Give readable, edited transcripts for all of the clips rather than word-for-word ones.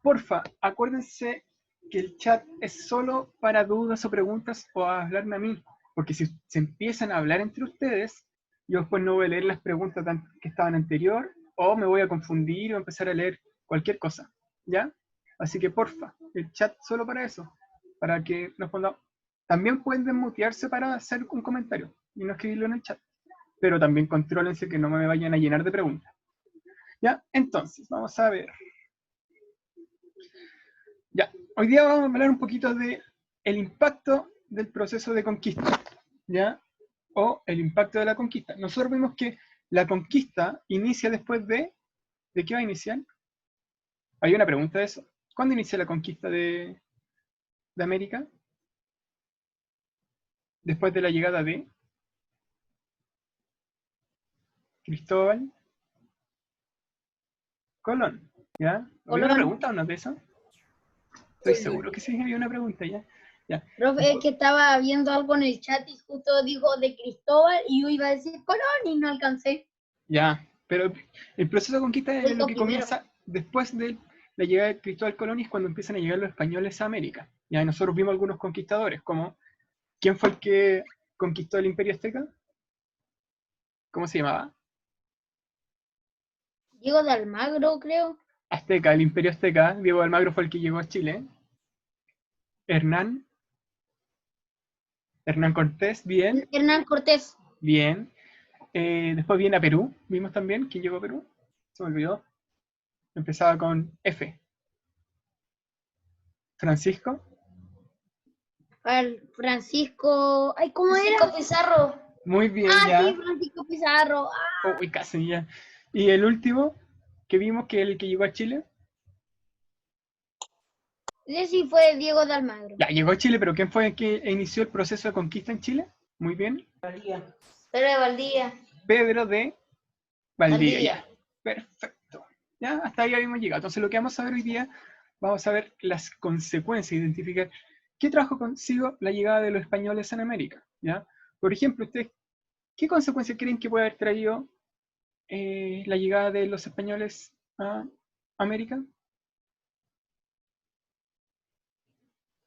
porfa, acuérdense que el chat es solo para dudas o preguntas o a hablarme a mí, porque si se empiezan a hablar entre ustedes, yo después no voy a leer las preguntas que estaban anterior, o me voy a confundir o empezar a leer cualquier cosa, ¿ya? Así que porfa, el chat solo para eso, para que nos pongamos. También pueden desmutearse para hacer un comentario y no escribirlo en el chat, pero también contrólense que no me vayan a llenar de preguntas. ¿Ya? Entonces, vamos a ver. Ya, hoy día vamos a hablar un poquito de el impacto del proceso de conquista, ¿ya? O el impacto de la conquista. Nosotros vimos que la conquista inicia después ¿de qué va a iniciar? Hay una pregunta de eso. ¿Cuándo inicia la conquista de América? Después de la llegada de Cristóbal Colón, ¿ya? ¿Había una Colón. pregunta o no de eso? Estoy seguro que sí, había una pregunta, ¿ya? Ya. Profe, es que estaba viendo algo en el chat y justo dijo de Cristóbal y yo iba a decir Colón y no alcancé. Ya, pero el proceso de conquista es lo que Primero. comienza después de la llegada de Cristóbal Colón y es cuando empiezan a llegar los españoles a América. Ya nosotros vimos algunos conquistadores, como ¿quién fue el que conquistó el Imperio Azteca? ¿Cómo se llamaba? Diego de Almagro, creo. Azteca, el Imperio Azteca. Diego de Almagro fue el que llegó a Chile. Hernán Cortés, bien, Hernán Cortés. bien. Después viene a Perú, vimos también, ¿quién llegó a Perú? Se me olvidó. Empezaba con F. Francisco. Francisco. Ay, ¿cómo Francisco era? Pizarro. Muy bien, Ah, ya. sí, Francisco Pizarro. Uy, casi ya. Y el último que vimos, que es el que llegó a Chile. Ese sí fue Diego de Almagro. Ya, llegó a Chile, pero ¿quién fue el que inició el proceso de conquista en Chile? Muy bien. Pedro de Valdivia. Pedro de Valdivia, Valdivia. ya. Perfecto. Ya, hasta ahí habíamos llegado. Entonces lo que vamos a ver hoy día, vamos a ver las consecuencias, identificar qué trajo consigo la llegada de los españoles en América. ¿Ya? Por ejemplo, ustedes, ¿qué consecuencias creen que puede haber traído la llegada de los españoles a América?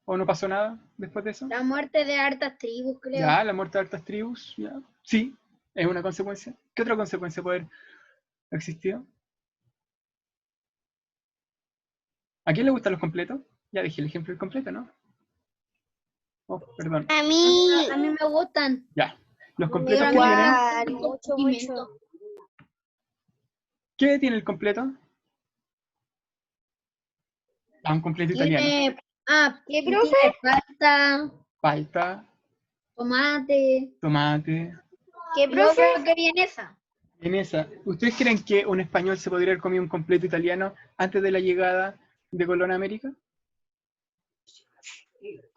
¿O no pasó nada después de eso? La muerte de hartas tribus, creo. Ya, la muerte de altas tribus, ya. Sí, es una consecuencia. ¿Qué otra consecuencia puede haber existido? ¿A quién le gustan los completos? Ya dije el ejemplo del completo, ¿no? Oh, perdón. A mí me gustan. Ya. Los completos que Igual, tienen. mucho. ¿Qué tiene el completo? Ah, un completo italiano. Tiene, ¿Qué, tiene profe? palta, Palta, tomate. tomate. ¿Qué, Yo profe? creo que vienesa. Vienesa. ¿Ustedes creen que un español se podría haber comido un completo italiano antes de la llegada de Colón a América?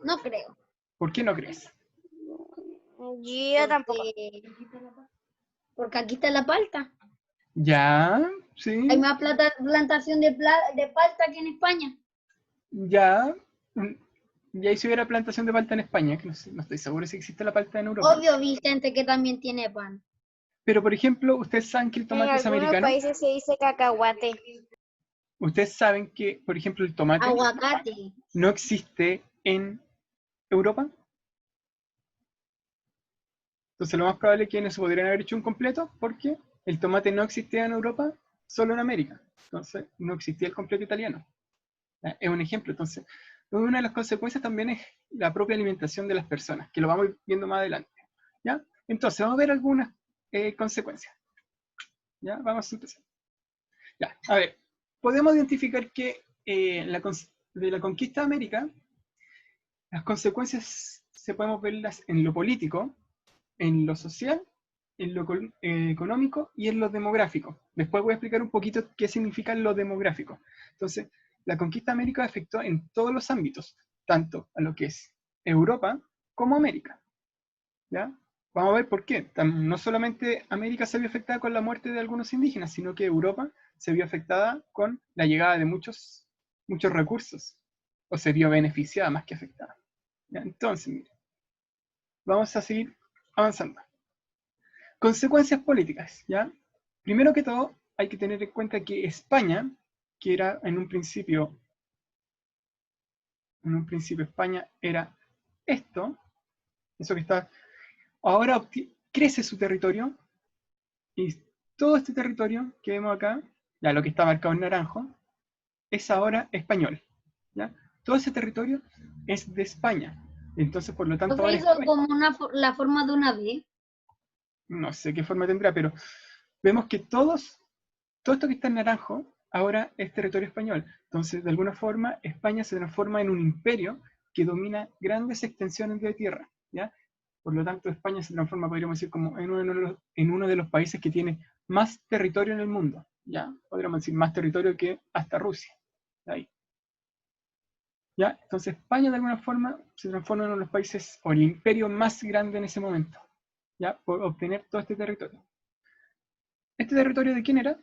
No creo. ¿Por qué no crees? Yo tampoco. Porque aquí está la palta. Ya, sí. Hay más plantación de palta que en España. Ya. Y ahí si hubiera plantación de palta en España, que no estoy seguro si existe la palta en Europa. Obvio, Vicente, que también tiene pan. Pero, por ejemplo, ¿ustedes saben que el En tomate es algunos americano? países se dice cacahuate. ¿Ustedes saben que, por ejemplo, el tomate Aguacate. no existe en Europa? Entonces, lo más probable es que no se podrían haber hecho un completo porque el tomate no existía en Europa, solo en América. Entonces, no existía el completo italiano. ¿Ya? Es un ejemplo. Entonces, una de las consecuencias también es la propia alimentación de las personas, que lo vamos a ir viendo más adelante. ¿Ya? Entonces, vamos a ver algunas consecuencias. ¿Ya? Vamos a empezar. Ya, a ver, podemos identificar que de la conquista de América, las consecuencias se podemos verlas en lo político, en lo social, en lo económico y en lo demográfico. Después voy a explicar un poquito qué significa lo demográfico. Entonces, la conquista de América afectó en todos los ámbitos, tanto a lo que es Europa como América. ¿Ya? Vamos a ver por qué. No solamente América se vio afectada con la muerte de algunos indígenas, sino que Europa se vio afectada con la llegada de muchos recursos, o se vio beneficiada más que afectada. ¿Ya? Entonces, mire, vamos a seguir avanzando. Consecuencias políticas, ¿ya? Primero que todo, hay que tener en cuenta que España, que era en un principio en un principio España era esto, eso que está, ahora crece su territorio, y todo este territorio que vemos acá, ya lo que está marcado en naranjo, es ahora español, ¿ya? Todo ese territorio es de España, entonces por lo tanto Profe, ahora hizo como la forma de una V. no sé qué forma tendrá, pero vemos que todo esto que está en naranjo ahora es territorio español. Entonces, de alguna forma, España se transforma en un imperio que domina grandes extensiones de tierra, ¿ya? Por lo tanto, España se transforma, podríamos decir, como en uno de los países que tiene más territorio en el mundo, ¿ya? Podríamos decir más territorio que hasta Rusia, ahí. ¿Ya? Entonces, España de alguna forma se transforma en uno de los países o el imperio más grande en ese momento, ¿ya? Por obtener todo este territorio. ¿Este territorio de quién era?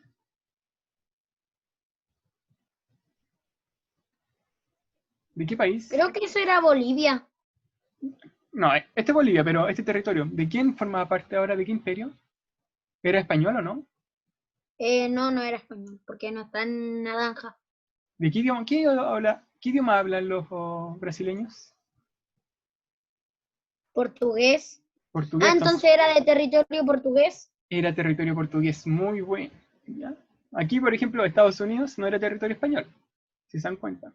¿De qué país? Creo que eso era Bolivia. No, este es Bolivia, pero este territorio, ¿de quién formaba parte ahora? ¿De qué imperio? ¿Era español o no? No, no era español, porque no está en naranja. ¿De qué idioma hablan los brasileños? Portugués. Portugués, Ah, entonces entonces era de territorio portugués. era territorio portugués, muy bueno. ¿Ya? Aquí, por ejemplo, Estados Unidos no era territorio español, si se dan cuenta.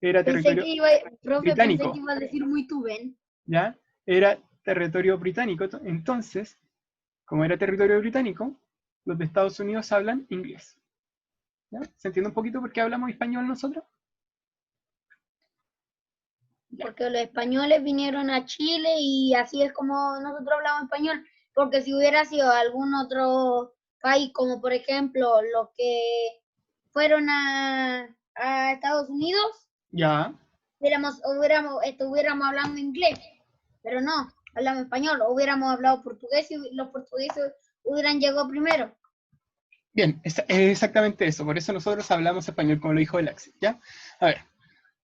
Era Pensé territorio que iba, profe, pensé que británico, iba a decir muy tu ven. ¿ya? Era territorio británico, entonces, como era territorio británico, los de Estados Unidos hablan inglés. ¿Ya? ¿Se entiende un poquito por qué hablamos español nosotros? Ya. Porque los españoles vinieron a Chile y así es como nosotros hablamos español. Porque si hubiera sido algún otro país, como por ejemplo los que fueron a Estados Unidos, Ya. estuviéramos hablando inglés, pero no, hablamos español, o hubiéramos hablado portugués y los portugueses hubieran llegado primero. Bien, es exactamente eso, por eso nosotros hablamos español, como lo dijo el Axel, ¿ya? A ver,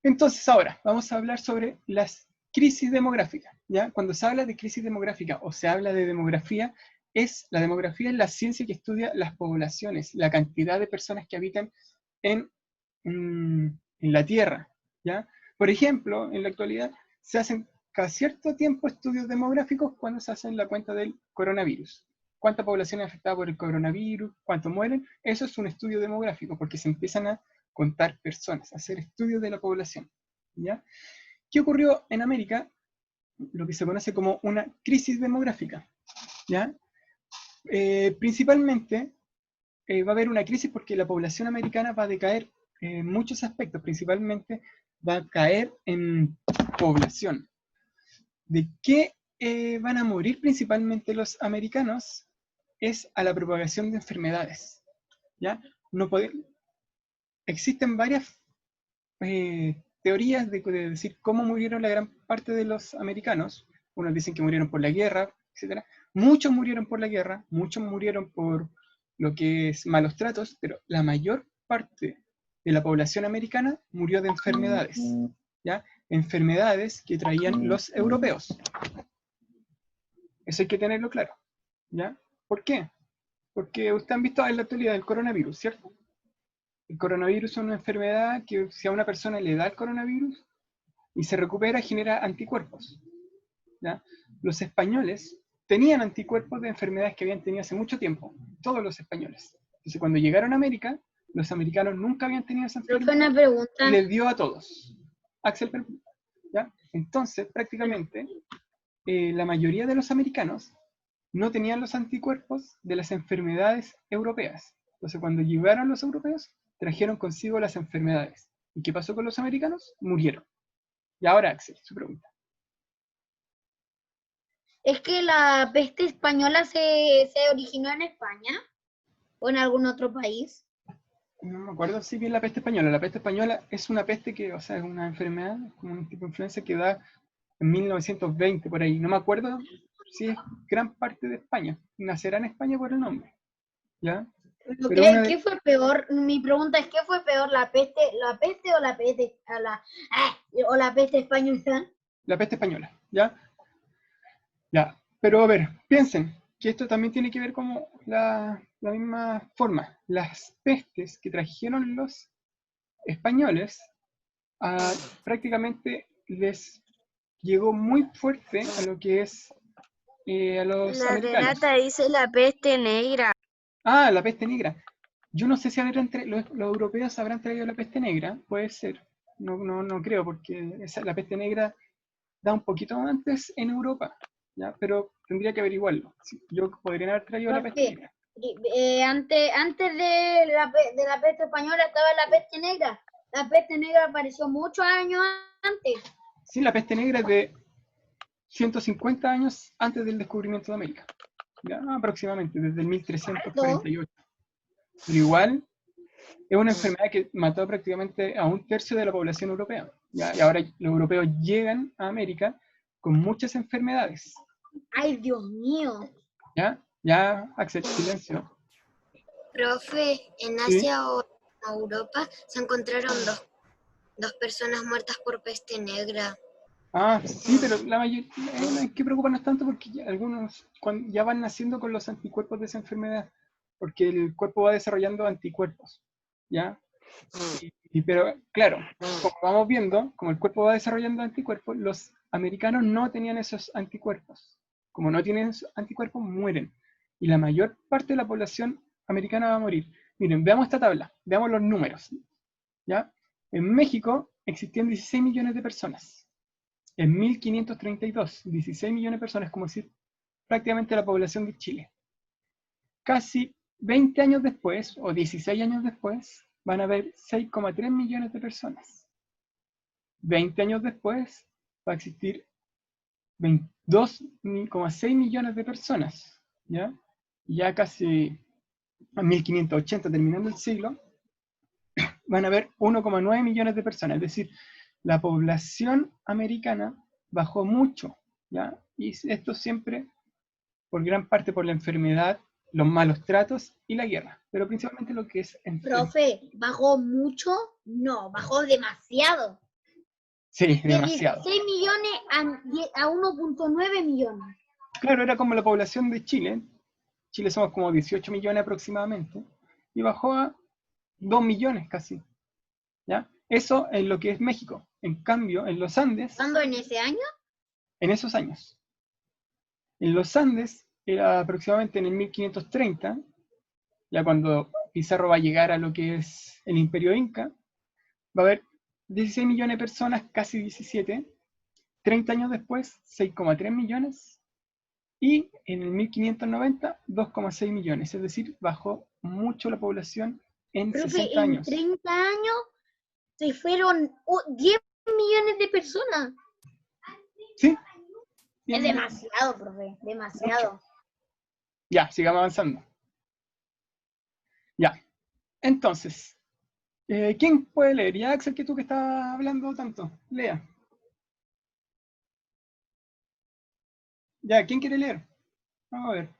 entonces ahora vamos a hablar sobre las crisis demográficas, ¿ya? Cuando se habla de crisis demográfica o se habla de demografía, la demografía es la ciencia que estudia las poblaciones, la cantidad de personas que habitan en la Tierra, ¿ya? Por ejemplo, en la actualidad se hacen cada cierto tiempo estudios demográficos cuando se hacen la cuenta del coronavirus. ¿Cuánta población es afectada por el coronavirus? ¿Cuántos mueren? Eso es un estudio demográfico, porque se empiezan a contar personas, a hacer estudios de la población, ¿ya? ¿Qué ocurrió en América? Lo que se conoce como una crisis demográfica, ¿ya? Principalmente va a haber una crisis porque la población americana va a decaer en muchos aspectos, principalmente va a caer en población. ¿De qué van a morir principalmente los americanos? Es a la propagación de enfermedades, ¿ya? No existen varias teorías de decir cómo murieron la gran parte de los americanos. Unos dicen que murieron por la guerra, etc. Muchos murieron por la guerra, muchos murieron por lo que es malos tratos, pero la mayor parte de la población americana murió de enfermedades, ¿ya? Enfermedades que traían los europeos. Eso hay que tenerlo claro, ¿ya? ¿Por qué? Porque ustedes han visto en la actualidad el coronavirus, ¿cierto? El coronavirus es una enfermedad que si a una persona le da el coronavirus y se recupera, genera anticuerpos, ¿ya? Los españoles tenían anticuerpos de enfermedades que habían tenido hace mucho tiempo, todos los españoles. Entonces cuando llegaron a América, los americanos nunca habían tenido esa Pero fue enfermedad una pregunta. y les dio a todos. Axel, ¿ya? Entonces prácticamente la mayoría de los americanos no tenían los anticuerpos de las enfermedades europeas. Entonces cuando llegaron los europeos, trajeron consigo las enfermedades. ¿Y qué pasó con los americanos? Murieron. Y ahora, Axel, su pregunta. ¿Es que la peste española se originó en España o en algún otro país? No me acuerdo si bien la peste española. La peste española es una peste que, o sea, es una enfermedad, como un tipo de influenza que da en 1920, por ahí. No me acuerdo si es gran parte de España. Nacerá en España por el nombre, ¿ya? Pero ¿Qué fue peor? Mi pregunta es, ¿qué fue peor, la peste o la peste, o la peste española? la peste española, ¿ya? Ya, pero a ver, piensen que esto también tiene que ver como la misma forma. Las pestes que trajeron los españoles prácticamente les llegó muy fuerte a lo que es a los La americanos. Renata dice la peste negra. Ah, la peste negra. Yo no sé si los europeos habrán traído la peste negra, puede ser. No creo, porque la peste negra da un poquito antes en Europa, ¿ya? Pero tendría que averiguarlo. Sí, yo podrían haber traído la peste Profe, negra. antes de la peste española estaba la peste negra. La peste negra apareció muchos años antes. Sí, la peste negra es de 150 años antes del descubrimiento de América, ¿ya? Aproximadamente, desde el 1348. Pero igual es una enfermedad que mató prácticamente a 1/3 de la población europea, ¿ya? Y ahora los europeos llegan a América con muchas enfermedades, Ay, Dios mío. ¿ya? Ya, Axel, silencio. Profe, en ¿Sí? Asia o en Europa se encontraron dos personas muertas por peste negra. Ah, sí, pero la mayoría, no hay que preocuparnos tanto porque algunos ya van naciendo con los anticuerpos de esa enfermedad, porque el cuerpo va desarrollando anticuerpos, ¿ya? Pero claro, como vamos viendo, como el cuerpo va desarrollando anticuerpos, los americanos no tenían esos anticuerpos. Como no tienen esos anticuerpos, mueren. Y la mayor parte de la población americana va a morir. Miren, veamos esta tabla, veamos los números, ¿ya? En México existían 16 millones de personas. En 1532, 16 millones de personas, como decir, prácticamente la población de Chile. Casi 20 años después, o 16 años después, van a haber 6,3 millones de personas. 20 años después, va a existir 22,6 millones de personas, ¿ya? Y ya casi a 1580, terminando el siglo, van a haber 1,9 millones de personas. Es decir, la población americana bajó mucho, ¿ya? Y esto siempre, por gran parte, por la enfermedad, los malos tratos y la guerra, pero principalmente lo que es Profe, ¿bajó mucho? No, bajó demasiado. Sí, De demasiado. 16 millones a 1.9 millones. Claro, era como la población de Chile. Chile somos como 18 millones aproximadamente, y bajó a 2 millones casi, ¿ya? Eso en lo que es México. En cambio, en los Andes, ¿Cuándo en ese año? en esos años, en los Andes era aproximadamente en el 1530, ya cuando Pizarro va a llegar a lo que es el Imperio Inca, va a haber 16 millones de personas, casi 17, 30 años después, 6,3 millones, y en el 1590, 2,6 millones, es decir, bajó mucho la población en Profe, 60 en años. 30 años se fueron 10 millones de personas. ¿Sí? Es demasiado, profe, demasiado. Mucho. Ya, sigamos avanzando. Ya, entonces, ¿quién puede leer? Ya, Axel, que tú que estás hablando tanto, lea. Ya, ¿quién quiere leer? Vamos a ver.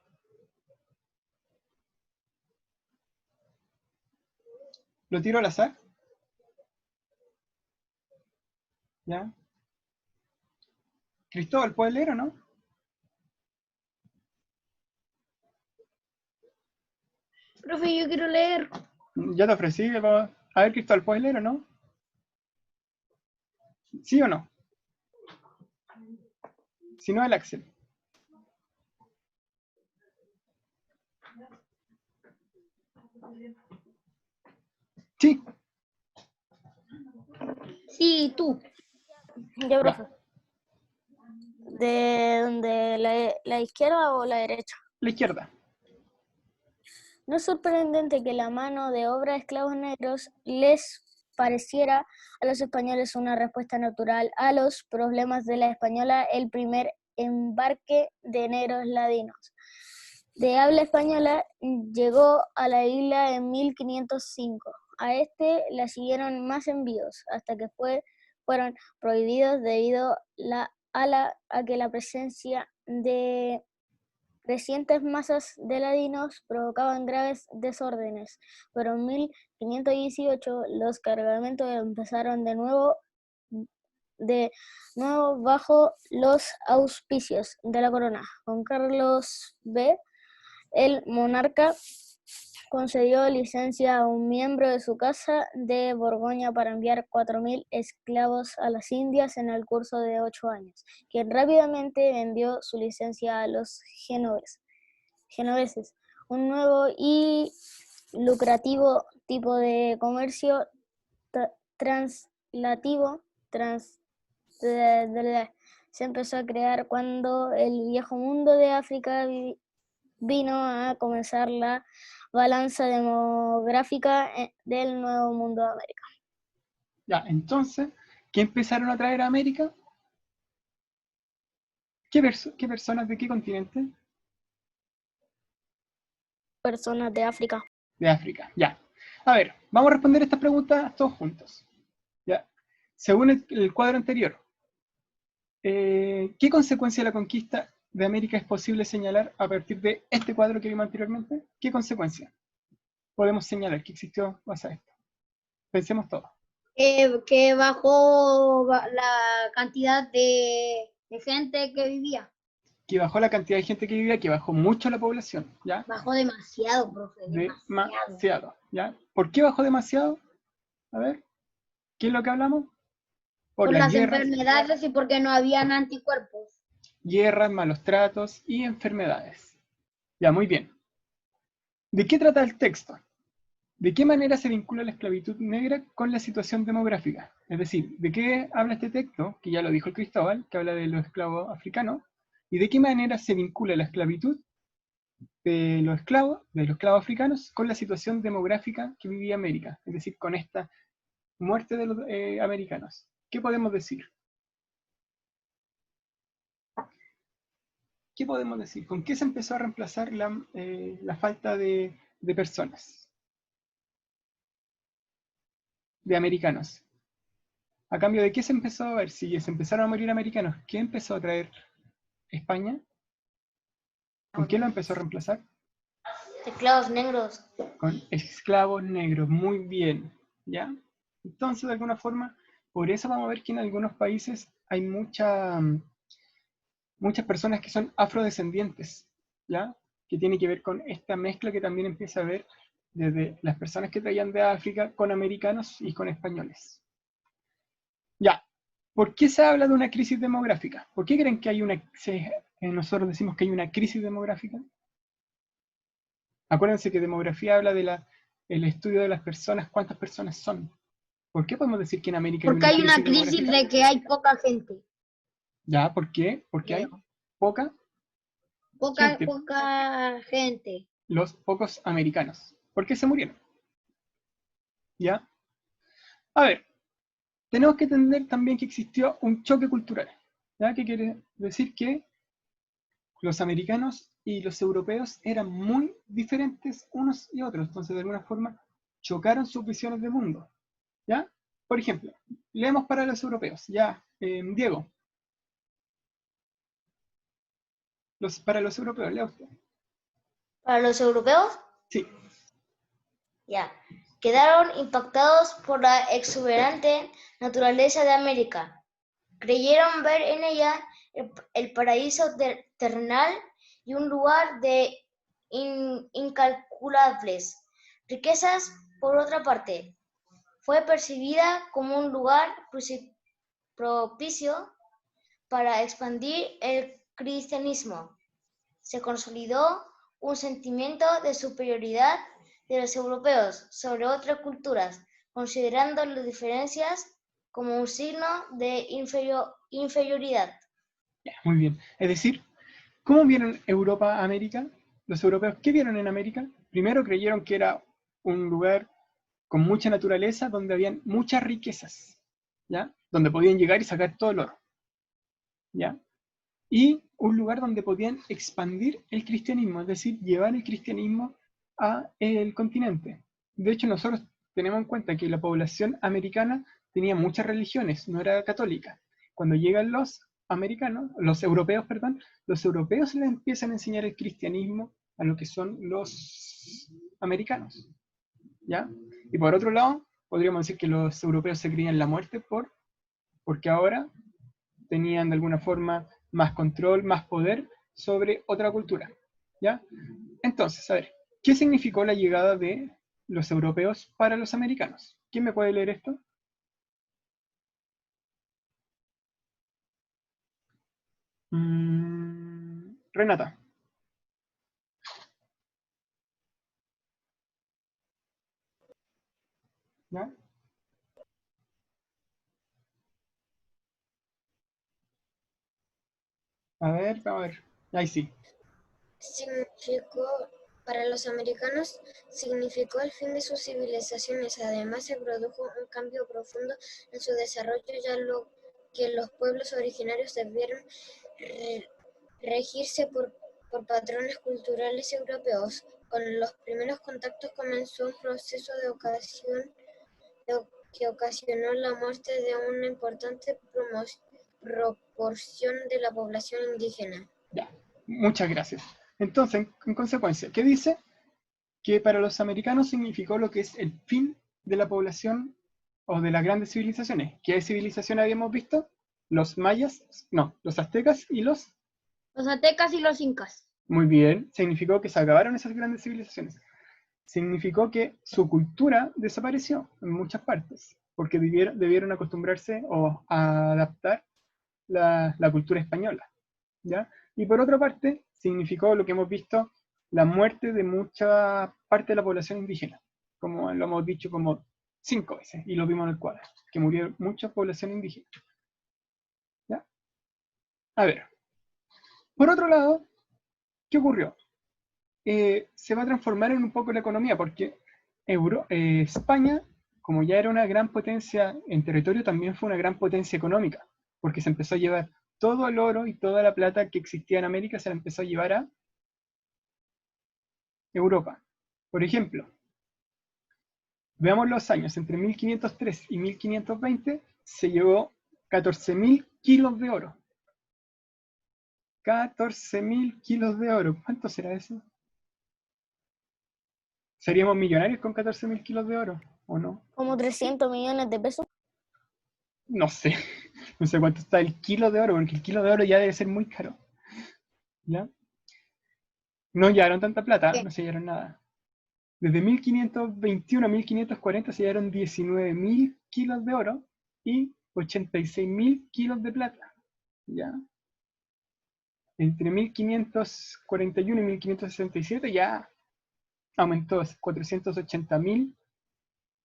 ¿Lo tiro al azar? Ya. Cristóbal, ¿puedes leer o no? Profe, yo quiero leer. Ya te ofrecí. A ver, Cristóbal, ¿puedes leer o no? ¿Sí o no? Si no, el Axel. Sí. Sí, tú. Ya, profe. Ya. ¿De donde la izquierda o la derecha? La izquierda. No es sorprendente que la mano de obra de esclavos negros les pareciera a los españoles una respuesta natural a los problemas de la española, el primer embarque de negros ladinos de habla española llegó a la isla en 1505. A este le siguieron más envíos hasta que fueron prohibidos debido a que la presencia de crecientes masas de ladinos provocaban graves desórdenes, pero en 1518 los cargamentos empezaron de nuevo bajo los auspicios de la corona, con Carlos B., el monarca, concedió licencia a un miembro de su casa de Borgoña para enviar 4.000 esclavos a las Indias en el curso de 8 años, quien rápidamente vendió su licencia a los genoveses, un nuevo y lucrativo tipo de comercio translativo se empezó a crear cuando el viejo mundo de África vino a comenzar la balanza demográfica del nuevo mundo de América. Ya, entonces, ¿qué empezaron a traer a América? ¿Qué personas de qué continente? Personas de África. De África, ya. A ver, vamos a responder estas preguntas todos juntos. Ya. Según el cuadro anterior, ¿qué consecuencia de la conquista de América es posible señalar a partir de este cuadro que vimos anteriormente? ¿Qué consecuencia podemos señalar que existió basada en esto? Pensemos todos. Que bajó la cantidad de gente que vivía. Que bajó la cantidad de gente que vivía, que bajó mucho la población, ¿ya? Bajó demasiado, profe. Demasiado, ¿ya? ¿Por qué bajó demasiado? A ver, ¿qué es lo que hablamos? Por las las guerras, enfermedades y porque no habían anticuerpos. guerras, malos tratos y enfermedades. Ya, muy bien. ¿De qué trata el texto? ¿De qué manera se vincula la esclavitud negra con la situación demográfica? Es decir, ¿de qué habla este texto? Que ya lo dijo el Cristóbal, que habla de los esclavos africanos. ¿Y de qué manera se vincula la esclavitud de los esclavos africanos, con la situación demográfica que vivía América? Es decir, con esta muerte de los americanos. ¿Qué podemos decir? ¿Qué podemos decir? ¿Con qué se empezó a reemplazar la falta de personas? De americanos. ¿A cambio de qué se empezó a ver? Si se empezaron a morir americanos, ¿qué empezó a traer España? ¿Con qué lo empezó a reemplazar? Esclavos negros. Con esclavos negros. Muy bien. ¿Ya? Entonces, de alguna forma, por eso vamos a ver que en algunos países hay muchas personas que son afrodescendientes, ¿ya? Que tiene que ver con esta mezcla que también empieza a ver desde las personas que traían de África con americanos y con españoles. Ya, ¿por qué se habla de una crisis demográfica? ¿Por qué creen que hay nosotros decimos que hay una crisis demográfica? Acuérdense que demografía habla de el estudio de las personas, cuántas personas son. ¿Por qué podemos decir que en América Porque hay una crisis de que hay poca gente. ¿Ya? ¿Por qué? Porque hay poca gente. Los pocos americanos. ¿Por qué se murieron? ¿Ya? A ver, tenemos que entender también que existió un choque cultural. ¿Ya? ¿Qué quiere decir? Que los americanos y los europeos eran muy diferentes unos y otros. Entonces, de alguna forma, chocaron sus visiones de mundo. ¿Ya? Por ejemplo, leemos para los europeos. Ya, Diego. Para los europeos, lea usted. ¿Para los europeos? Sí. Ya. Quedaron impactados por la exuberante naturaleza de América. Creyeron ver en ella el paraíso terrenal y un lugar de incalculables riquezas. Por otra parte, fue percibida como un lugar propicio para expandir el cristianismo. Se consolidó un sentimiento de superioridad de los europeos sobre otras culturas, considerando las diferencias como un signo de inferioridad. Muy bien. Es decir, ¿cómo vieron Europa a América? Los europeos, ¿qué vieron en América? Primero creyeron que era un lugar con mucha naturaleza, donde habían muchas riquezas, ¿ya? Donde podían llegar y sacar todo el oro, ¿ya? Y un lugar donde podían expandir el cristianismo, es decir, llevar el cristianismo a el continente. De hecho, nosotros tenemos en cuenta que la población americana tenía muchas religiones, no era católica. Cuando llegan los europeos, los europeos les empiezan a enseñar el cristianismo a lo que son los americanos, ¿ya? Y por otro lado, podríamos decir que los europeos se creían la muerte porque ahora tenían de alguna forma más control, más poder sobre otra cultura, ¿ya? Entonces, a ver, ¿Qué significó la llegada de los europeos para los americanos? ¿Quién me puede leer esto? Renata. ¿Ya? Vamos a ver. Ahí sí. Para los americanos, significó el fin de sus civilizaciones. Además, se produjo un cambio profundo en su desarrollo, ya que los pueblos originarios debieron regirse por patrones culturales europeos. Con los primeros contactos comenzó un proceso que ocasionó la muerte de una importante proporción de la población indígena. Ya, muchas gracias. Entonces, en consecuencia, ¿qué dice? Que para los americanos significó lo que es el fin de la población o de las grandes civilizaciones. ¿Qué civilización habíamos visto? Los mayas, no, los aztecas y los... Los aztecas y los incas. Muy bien, significó que se acabaron esas grandes civilizaciones. Significó que su cultura desapareció en muchas partes, porque debieron acostumbrarse o a adaptar la cultura española, ¿ya? Y por otra parte, significó lo que hemos visto, la muerte de mucha parte de la población indígena, como lo hemos dicho como 5 veces, y lo vimos en el cuadro, que murió mucha población indígena. ¿Ya? A ver, por otro lado, ¿qué ocurrió? Se va a transformar en un poco la economía, porque España, como ya era una gran potencia en territorio, también fue una gran potencia económica, porque se empezó a llevar todo el oro y toda la plata que existía en América, se la empezó a llevar a Europa. Por ejemplo, veamos los años, entre 1503 y 1520 se llevó 14.000 kilos de oro. 14.000 kilos de oro. ¿Cuánto será eso? ¿Seríamos millonarios con 14.000 kilos de oro o no? Como 300 millones de pesos. No sé. No sé cuánto está el kilo de oro, porque el kilo de oro ya debe ser muy caro. ¿Ya? No llevaron tanta plata, no se llevaron nada. Desde 1521 a 1540 se llevaron 19.000 kilos de oro y 86.000 kilos de plata. ¿Ya? Entre 1541 y 1567 ya aumentó a 480.000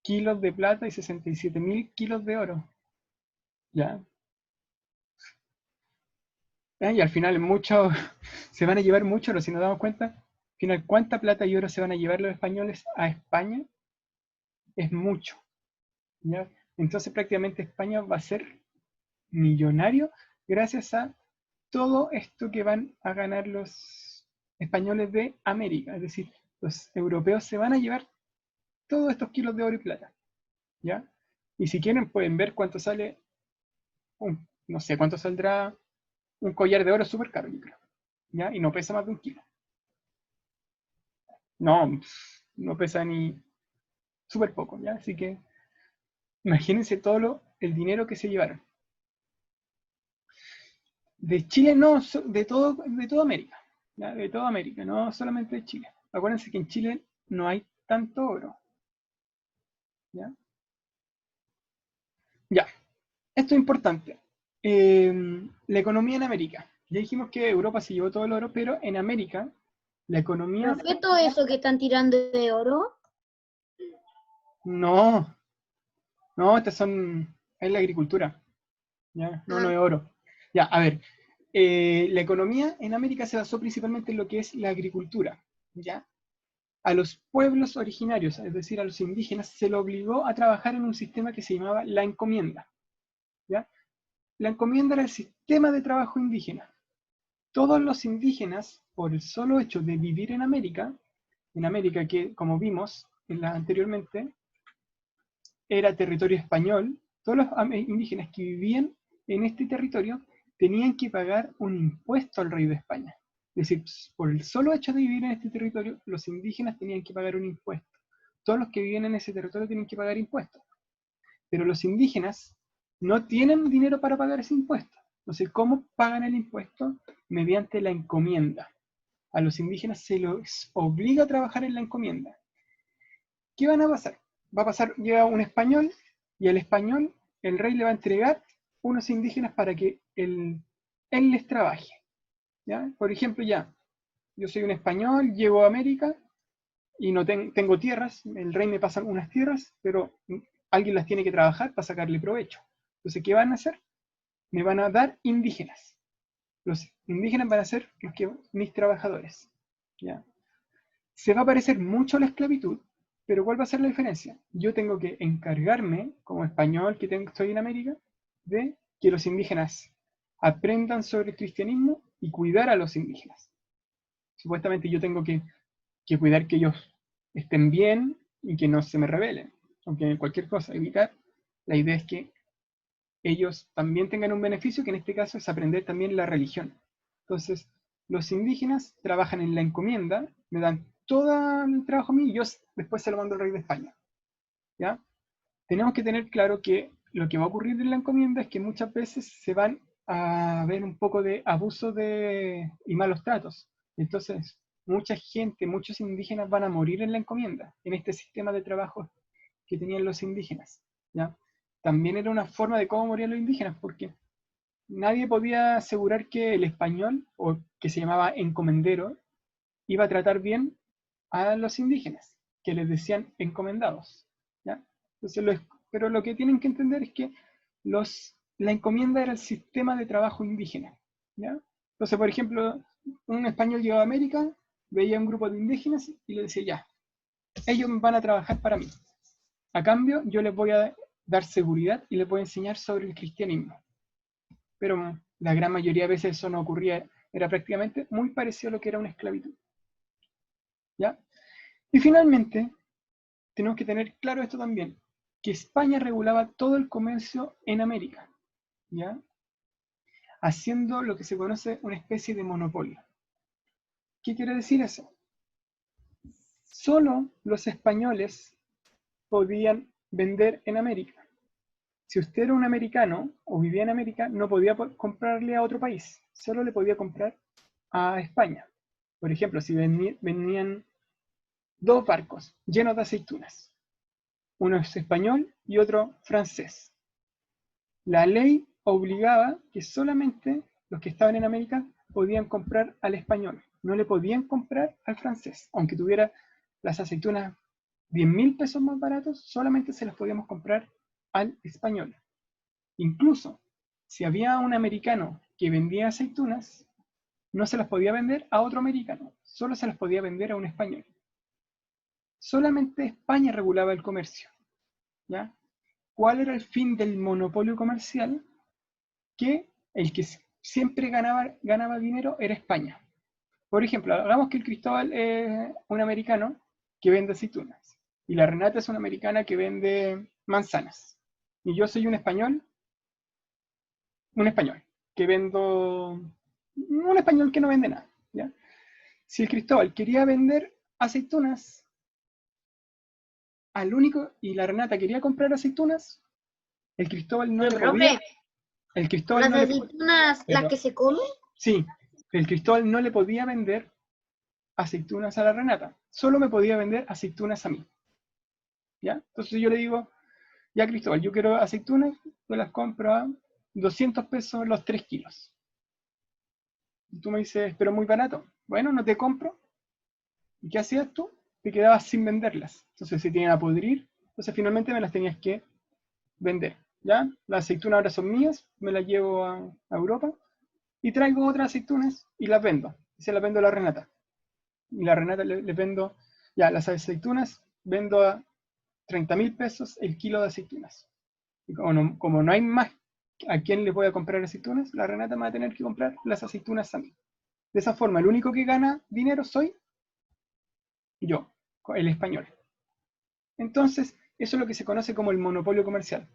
kilos de plata y 67.000 kilos de oro. ¿Ya? Y al final mucho, se van a llevar mucho oro, si nos damos cuenta. Al final, ¿cuánta plata y oro se van a llevar los españoles a España? Es mucho. ¿Ya? Entonces prácticamente España va a ser millonario gracias a todo esto que van a ganar los españoles de América. Es decir, los europeos se van a llevar todos estos kilos de oro y plata. ¿Ya? Y si quieren pueden ver cuánto sale, no sé cuánto saldrá un collar de oro súper caro, yo creo. ¿Ya? Y no pesa más de 1 kilo. No, no pesa ni súper poco, ¿ya? Así que imagínense todo el dinero que se llevaron. De Chile no, de toda América, ¿ya? De toda América, no solamente de Chile. Acuérdense que en Chile no hay tanto oro. ¿Ya? Ya, esto es importante. La economía en América. Ya dijimos que Europa se llevó todo el oro, pero en América la economía... ¿Pero qué es todo eso que están tirando de oro? No, es la agricultura. ¿Ya? No es oro. Ya, a ver, la economía en América se basó principalmente en lo que es la agricultura. ¿Ya? A los pueblos originarios, es decir, a los indígenas, se les obligó a trabajar en un sistema que se llamaba la encomienda. ¿Ya? La encomienda era el sistema de trabajo indígena. Todos los indígenas, por el solo hecho de vivir en América que, como vimos anteriormente, era territorio español, todos los indígenas que vivían en este territorio tenían que pagar un impuesto al rey de España. Es decir, por el solo hecho de vivir en este territorio, los indígenas tenían que pagar un impuesto. Todos los que vivían en ese territorio tienen que pagar impuestos. Pero los indígenas no tienen dinero para pagar ese impuesto. Entonces, ¿cómo pagan el impuesto? Mediante la encomienda. a los indígenas se los obliga a trabajar en la encomienda. ¿Qué van a pasar? Va a pasar, llega un español, y al español el rey le va a entregar unos indígenas para que él les trabaje. ¿Ya? Por ejemplo, ya, yo soy un español, llego a América, y no tengo tierras, el rey me pasa unas tierras, pero alguien las tiene que trabajar para sacarle provecho. Entonces, ¿qué van a hacer? Me van a dar indígenas. Los indígenas van a ser mis trabajadores. ¿Ya? Se va a parecer mucho a la esclavitud, pero ¿cuál va a ser la diferencia? Yo tengo que encargarme, como español que estoy en América, de que los indígenas aprendan sobre el cristianismo y cuidar a los indígenas. Supuestamente yo tengo que cuidar que ellos estén bien y que no se me rebelen. Aunque cualquier cosa, evitar, la idea es que ellos también tengan un beneficio, que en este caso es aprender también la religión. Entonces, los indígenas trabajan en la encomienda, me dan todo el trabajo a mí y yo después se lo mando al rey de España. ¿Ya? Tenemos que tener claro que lo que va a ocurrir en la encomienda es que muchas veces se van a ver un poco de abuso y malos tratos. Entonces, mucha gente, muchos indígenas van a morir en la encomienda, en este sistema de trabajo que tenían los indígenas. ¿Ya? También era una forma de cómo morían los indígenas, porque nadie podía asegurar que el español, o que se llamaba encomendero, iba a tratar bien a los indígenas, que les decían encomendados. ¿Ya? Entonces, pero lo que tienen que entender es que la encomienda era el sistema de trabajo indígena. ¿Ya? Entonces, por ejemplo, un español llegaba a América, veía un grupo de indígenas y le decía, ya, ellos van a trabajar para mí. A cambio, yo les voy a dar seguridad y les voy a enseñar sobre el cristianismo. Pero la gran mayoría de veces eso no ocurría, era prácticamente muy parecido a lo que era una esclavitud. ¿Ya? Y finalmente, tenemos que tener claro esto también, que España regulaba todo el comercio en América, ¿ya? Haciendo lo que se conoce una especie de monopolio. ¿Qué quiere decir eso? Solo los españoles podían vender en América. Si usted era un americano o vivía en América, no podía comprarle a otro país, solo le podía comprar a España. Por ejemplo, si venían 2 barcos llenos de aceitunas, uno es español y otro francés. La ley obligaba que solamente los que estaban en América podían comprar al español, no le podían comprar al francés, aunque tuviera las aceitunas 10.000 pesos más baratos, solamente se las podíamos comprar al español. Incluso, si había un americano que vendía aceitunas, no se las podía vender a otro americano, solo se las podía vender a un español. Solamente España regulaba el comercio. ¿Ya? ¿Cuál era el fin del monopolio comercial? Que el que siempre ganaba dinero era España. Por ejemplo, hagamos que el Cristóbal es un americano que vende aceitunas y la Renata es una americana que vende manzanas. Y yo soy un español que vendo, un español que no vende nada. ¿Ya? Si el Cristóbal quería vender aceitunas al único, y la Renata quería comprar aceitunas, el Cristóbal no le podía. El Cristóbal las aceitunas, las que se comen. Sí, el Cristóbal no le podía vender aceitunas a la Renata, solo me podía vender aceitunas a mí. ¿Ya? Entonces yo le digo, ya Cristóbal, yo quiero aceitunas, yo las compro a 200 pesos los 3 kilos. Y tú me dices, pero muy barato. Bueno, no te compro. ¿Y qué hacías tú? Te quedabas sin venderlas. Entonces se tienen a podrir, entonces finalmente me las tenías que vender. ¿Ya? Las aceitunas ahora son mías, me las llevo a Europa y traigo otras aceitunas y las vendo. Y se las vendo a la Renata. Y la Renata les vendo, ya, las aceitunas, vendo a 30.000 pesos el kilo de aceitunas. Y como no hay más a quién le voy a comprar aceitunas, la Renata me va a tener que comprar las aceitunas a mí. De esa forma, el único que gana dinero soy yo, el español. Entonces, eso es lo que se conoce como el monopolio comercial.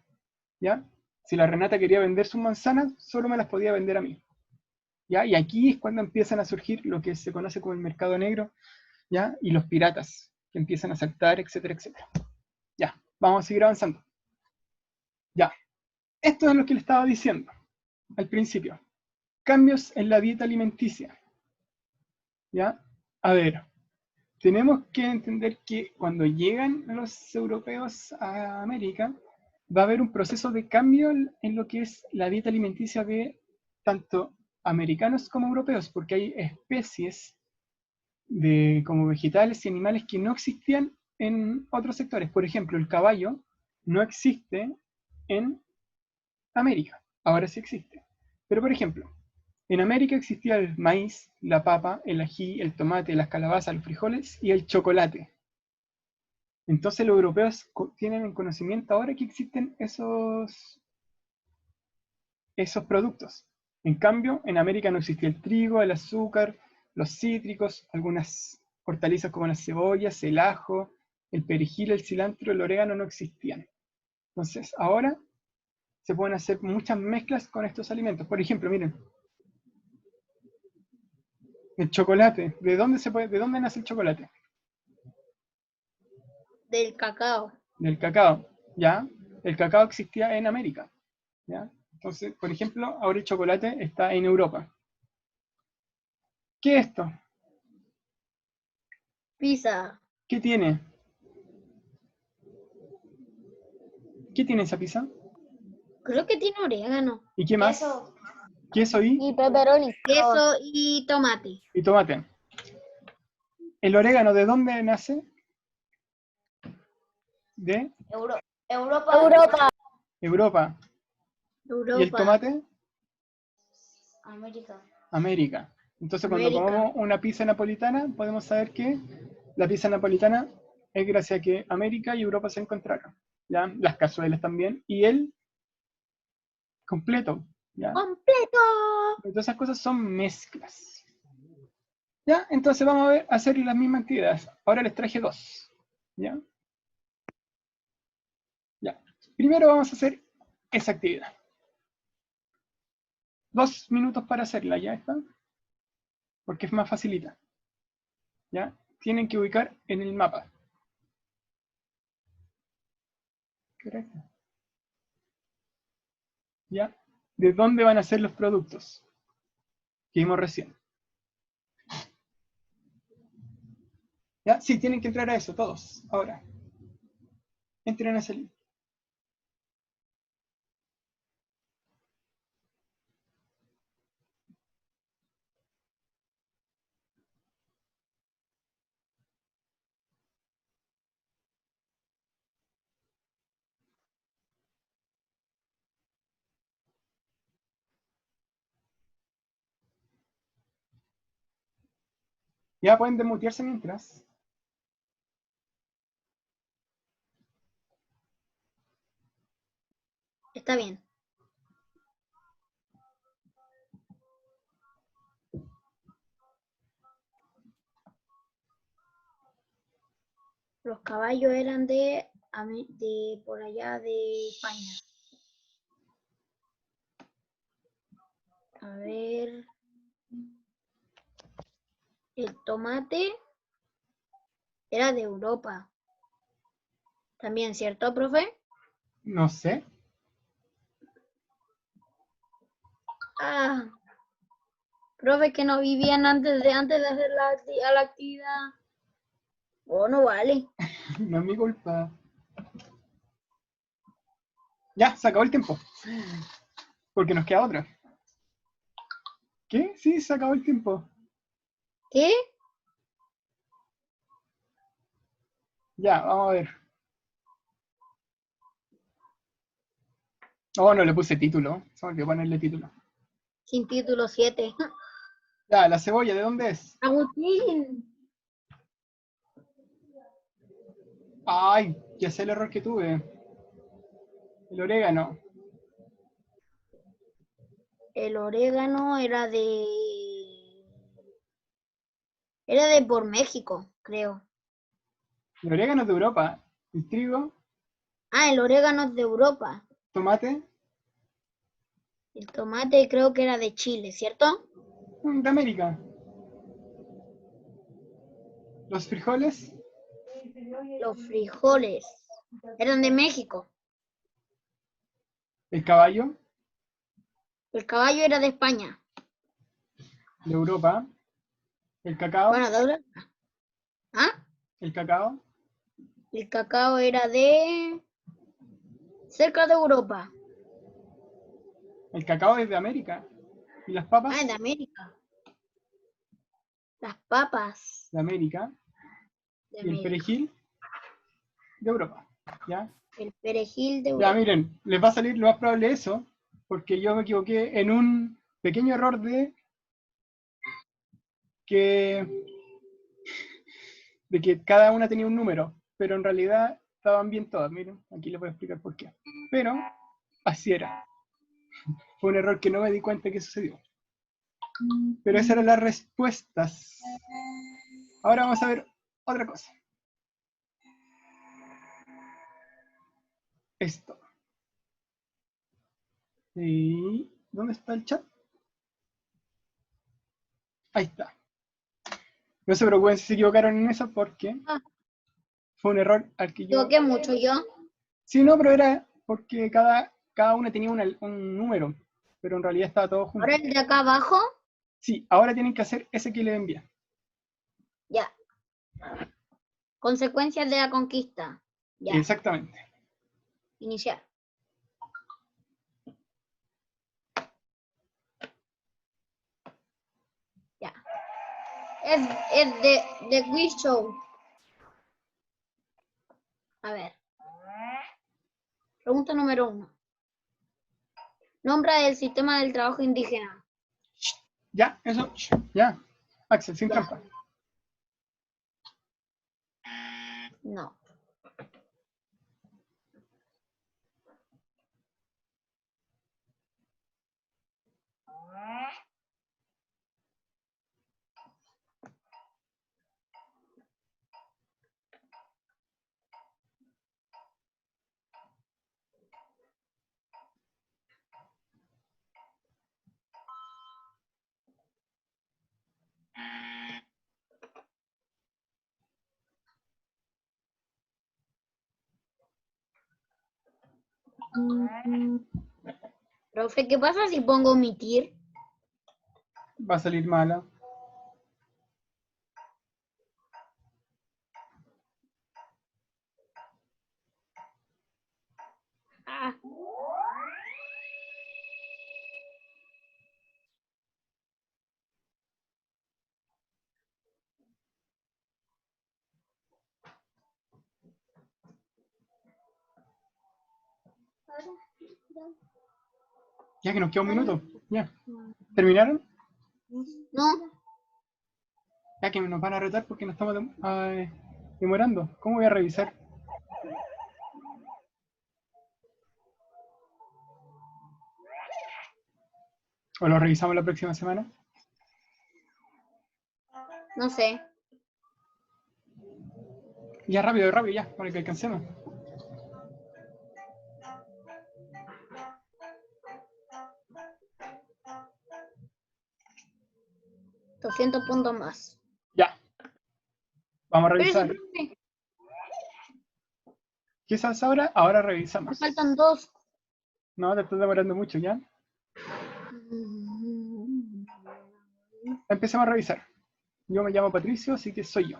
¿Ya? Si la Renata quería vender sus manzanas, solo me las podía vender a mí. ¿Ya? Y aquí es cuando empiezan a surgir lo que se conoce como el mercado negro, ¿ya? Y los piratas, que empiezan a saltar, etcétera, etcétera. Ya, vamos a seguir avanzando. Ya, esto es lo que le estaba diciendo al principio. Cambios en la dieta alimenticia. ¿Ya? A ver, tenemos que entender que cuando llegan los europeos a América, va a haber un proceso de cambio en lo que es la dieta alimenticia de tanto americanos como europeos, porque hay especies como vegetales y animales que no existían en otros sectores. Por ejemplo, el caballo no existe en América, ahora sí existe. Pero por ejemplo, en América existía el maíz, la papa, el ají, el tomate, las calabazas, los frijoles y el chocolate. Entonces los europeos tienen en conocimiento ahora que existen esos productos. En cambio, en América no existía el trigo, el azúcar, los cítricos, algunas hortalizas como las cebollas, el ajo, el perejil, el cilantro, el orégano no existían. Entonces, ahora se pueden hacer muchas mezclas con estos alimentos. Por ejemplo, miren, el chocolate. ¿De dónde nace el chocolate? Del cacao. Del cacao, ¿ya? El cacao existía en América, ¿ya? Entonces, por ejemplo, ahora el chocolate está en Europa. ¿Qué es esto? Pizza. ¿Qué tiene? ¿Qué tiene esa pizza? Creo que tiene orégano. ¿Y qué más? Eso, Queso Y pepperoni. Queso y tomate. y tomate. ¿El orégano de dónde nace? De Europa. Europa. Europa. Europa. ¿Y el tomate? América. América. Entonces, cuando América. comamos una pizza napolitana, podemos saber que la pizza napolitana es gracias a que América y Europa se encontraron, ¿ya? Las cazuelas también, y el completo, ¿ya? ¡Completo! Todas esas cosas son mezclas. ¿Ya? Entonces vamos a hacer las mismas actividades. Ahora les traje dos, ¿ya? Ya. Primero vamos a hacer esa actividad. 2 minutos para hacerla, ¿ya está? Porque es más facilita. ¿Ya? Tienen que ubicar en el mapa. Correcto. ¿Ya? ¿De dónde van a ser los productos? Que vimos recién. ¿Ya? Sí, tienen que entrar a eso, todos. Ahora. Entren a ese link. Ya pueden desmutearse mientras. Está bien. Los caballos eran de por allá de España. A ver. El tomate era de Europa. También, ¿cierto, profe? No sé. Ah, profe, que no vivían antes de hacer la actividad. Oh, no vale. No es mi culpa. Ya, se acabó el tiempo. Porque nos queda otra. ¿Qué? Sí, se acabó el tiempo. ¿Qué? Ya, vamos a ver. Oh, no le puse título. Se me olvidó ponerle título. Sin título 7. Ya, la cebolla, ¿de dónde es? Agustín. Ay, ya sé el error que tuve. El orégano. El orégano era de... Era de por México, creo. El orégano es de Europa. El trigo, Ah, el orégano es de Europa. tomate, El tomate creo que era de Chile, ¿cierto? de América. Los frijoles, Los frijoles eran de México. el caballo, El caballo era de España. de Europa. El cacao, Bueno, de Europa. ¿Ah? el cacao, El cacao era de cerca de Europa. el cacao es de América. ¿Y las Ah, papas? es de América. Las papas De América. de Y el América. perejil de Europa. ¿Ya? El perejil de Ya, Europa. miren, les va a salir lo más probable eso, porque yo me equivoqué en un pequeño error que, de que cada una tenía un número, pero en realidad estaban bien todas. Miren, aquí les voy a explicar por qué. Pero así era. Fue un error que no me di cuenta que sucedió. Pero esas eran las respuestas. Ahora vamos a ver otra cosa. Esto. ¿Y dónde está el chat? Ahí está. No se preocupen si se equivocaron en eso porque Ah, fue un error al que yo... equivoqué mucho yo. Sí, no, pero era porque cada una tenía un número, pero en realidad estaba todo junto. Ahora el de acá abajo, Sí, ahora tienen que hacer ese que les envié. ya. Consecuencias de la conquista. Ya. Exactamente. Iniciar. Ya. Es de Quiz Show. A ver. Pregunta número 1. Nombra el sistema del trabajo indígena. Ya, eso, ya. Axel, sin Ya. trampa. No. Profe, ¿qué pasa si pongo omitir? Va a salir mala. Ah. Ya que nos queda un minuto. Ya. ¿Terminaron? No. Ya que nos van a retar porque nos estamos demorando. ¿Cómo voy a revisar? ¿O lo revisamos la próxima semana? No sé. Ya, rápido, rápido, ya, para que alcancemos. $200 más. Ya. Vamos a Pero ese, revisar. profe, ¿Qué es ahora? Ahora me revisamos. faltan 2. No, te estás demorando mucho, ¿ya? Empecemos a revisar. Yo me llamo Patricio, así que soy yo.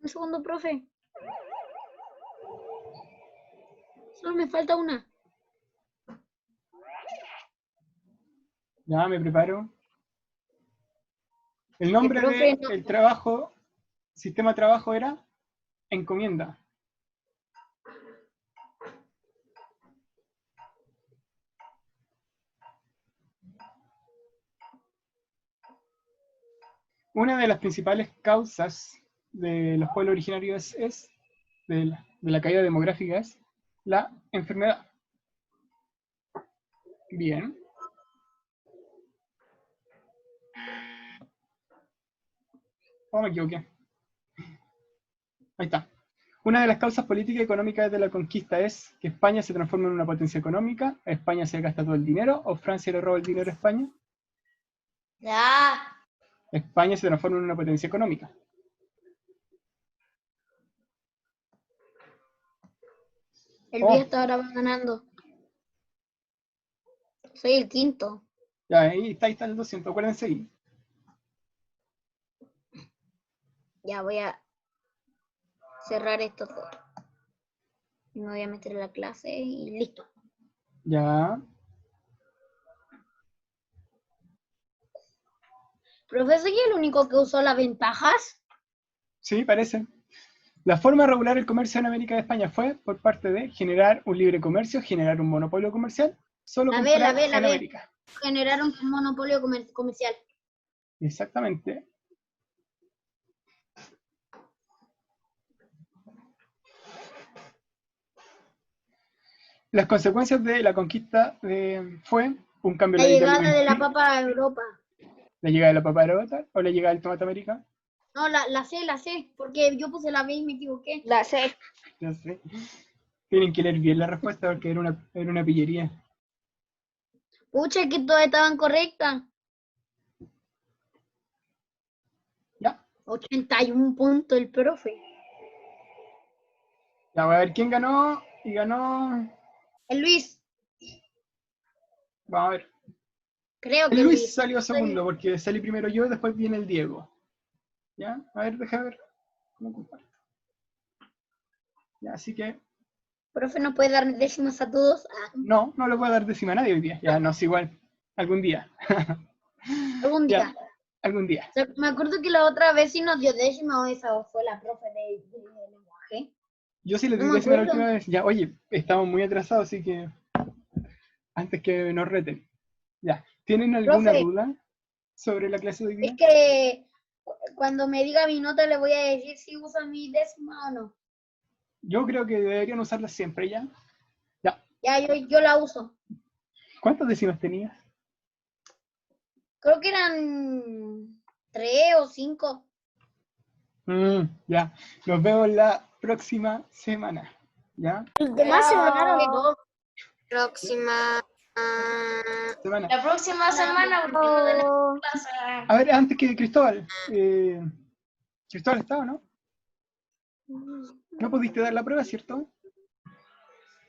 Un segundo, profe. Solo me falta una. Ya, me preparo. El nombre profe, no. del trabajo, sistema de trabajo era encomienda. Una de las principales causas de los pueblos originarios de la caída demográfica es la enfermedad. Bien. Oh, me equivoqué. Ahí está. Una de las causas políticas y económicas de la conquista es que España se transforme en una potencia económica, a España se gasta todo el dinero, o Francia le roba el dinero a España. Ya. España se transforma en una potencia económica. El Oh. día hasta ahora va ganando. Soy el quinto. Ya, ahí está el 200, acuérdense ahí. Ya voy a cerrar esto todo. Y me voy a meter en la clase y listo. Ya. Profe, ¿soy el único que usó las ventajas? Sí, parece. La forma de regular el comercio en América de España fue por parte de generar un libre comercio, generar un monopolio comercial, solo La B, comprar la B, la en B. América. Generaron un monopolio comercial. Exactamente. Las consecuencias de la conquista fue un cambio La radical llegada en de el la PIB, papa a Europa. la llegada de la papa aerobica o la llegada del tomate americano. No, la C, porque yo puse la B y me equivoqué. La C. No sé. Tienen que leer bien la respuesta porque era una pillería. Pucha, que todas estaban correctas. Ya. 81 puntos el profe. Ya, voy a ver quién ganó. Y ganó. El Luis, Vamos a ver. creo que El el Luis Luis. salió segundo porque salí primero yo y después viene el Diego. ¿Ya? A ver, deja ver cómo comparto. Ya, así que Profe, ¿no puede dar décimas a todos? Ah, no le voy a dar décima a nadie hoy día. Ya, no es igual. Algún día. algún Ya, día. algún día. O sea, me acuerdo que la otra vez sí nos dio décima o esa fue la profe de lenguaje. Yo sí le No di me décima la acuerdo. última vez. Ya, oye, estamos muy atrasados, así que antes que nos reten. Ya, ¿tienen alguna Profe, duda sobre la clase de hoy es día? que cuando me diga mi nota le voy a decir si usa mi décima o no. Yo creo que deberían usarla siempre ya. Ya, Ya, yo la uso. ¿cuántas décimas tenías? Creo que eran 3 o 5. Ya, nos vemos la próxima semana. ¿Ya? Los demás se ganaron. Dos. Próxima. Semana. La próxima semana porque no tenemos clase. A ver, antes que Cristóbal. Cristóbal está o no? No pudiste dar la prueba, ¿cierto?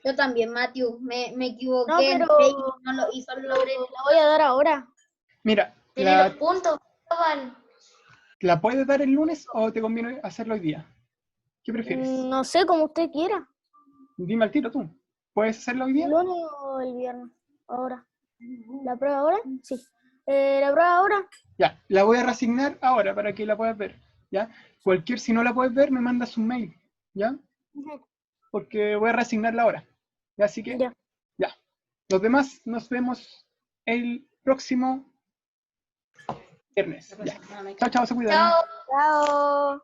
Yo también, Matthew. Me equivoqué. No, pero Y solo logré. la voy a dar ahora. Mira, Tiene los puntos, Cristóbal. ¿la puedes dar el lunes o te conviene hacerlo hoy día? ¿Qué prefieres? No sé, como usted quiera. Dime al tiro tú. ¿Puedes hacerlo hoy día? ¿El lunes o el viernes? Ahora. ¿La prueba ahora? Sí. ¿La prueba ahora? Ya, la voy a reasignar ahora para que la puedas ver. ¿Ya? Si no la puedes ver, me mandas un mail. ¿Ya? Porque voy a reasignarla ahora. ¿Ya? Así que, Ya. ya. Los demás nos vemos el próximo viernes. Ya. Chao, chao, se cuidan. Chao. Chao.